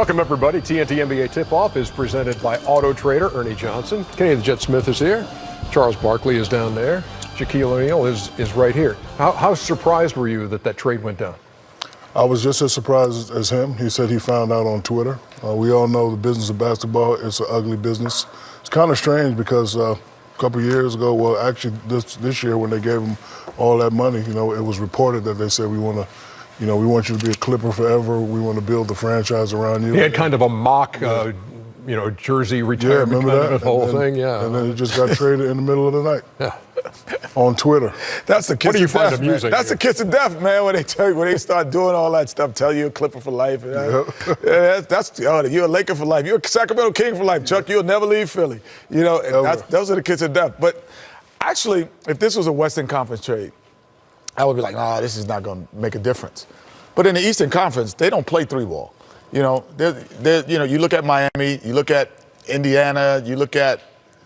Welcome, everybody. TNT NBA Tip-Off is presented by Autotrader. Ernie Johnson. Kenny the Jet Smith is here. Charles Barkley is down there. Shaquille O'Neal is right here. How surprised were you that trade went down? I was just as surprised as him. He said he found out on Twitter. We all know the business of basketball, it's an ugly business. It's kind of strange because a couple years ago, well, actually this year when they gave him all that money, it was reported that they said we want you to be a Clipper forever. We want to build the franchise around you. He had kind of a mock, jersey retirement, remember that? The whole thing, yeah. And then he just got traded in the middle of the night. Yeah. On Twitter. That's the kiss of death, man. That's here? the kiss of death, man. When they start doing all that stuff, tell you a Clipper for life. You're a Laker for life. You're a Sacramento King for life, Chuck. You'll never leave Philly. Those are the kiss of death. But actually, if this was a Western Conference trade, I would be like, this is not going to make a difference. But in the Eastern Conference, they don't play three ball. You look at Miami, you look at Indiana, you look at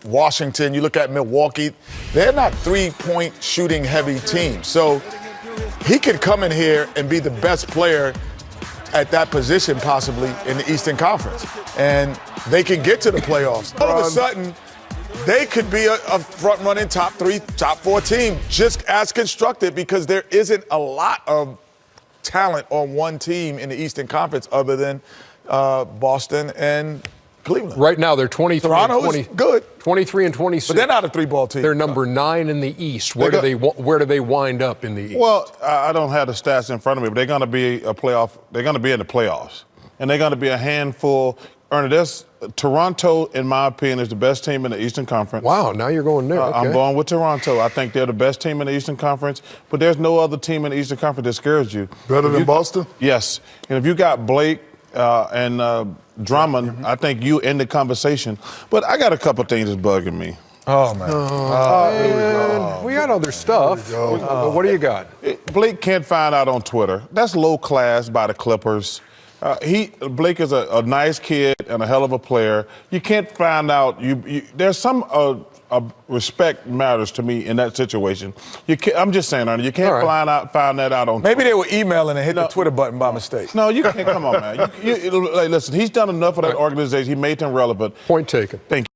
Washington, you look at Milwaukee. They're not three-point shooting heavy teams. So he could come in here and be the best player at that position possibly in the Eastern Conference. And they can get to the playoffs. All of a sudden, they could be a front-running top 3, top 4 team just as constructed because there isn't a lot of talent on one team in the Eastern Conference other than Boston and Cleveland. Right now, they're 23 Toronto and 20. Is good. 23 and 26. But they're not a three-ball team. They're number 9 in the East. Where do they wind up in the East? Well, I don't have the stats in front of me, but they're going to be a playoff. They're going to be in the playoffs, and they're going to be a handful. Toronto, in my opinion, is the best team in the Eastern Conference. Wow, now you're going there. Okay. I'm going with Toronto. I think they're the best team in the Eastern Conference, but there's no other team in the Eastern Conference that scares you. Better than Boston? Yes. And if you got Blake and Drummond, I think you end the conversation. But I got a couple things that's bugging me. Oh, man. Man. We got other stuff. What do you got? Blake can't find out on Twitter. That's low class by the Clippers. Blake is a nice kid and a hell of a player. You can't find out. There's some respect matters to me in that situation. I'm just saying, Ernie, you can't find that out on. Maybe they were emailing and hit the Twitter button by mistake. No, you can't. Come on, man. Listen, he's done enough for that organization. He made them relevant. Point taken. Thank you.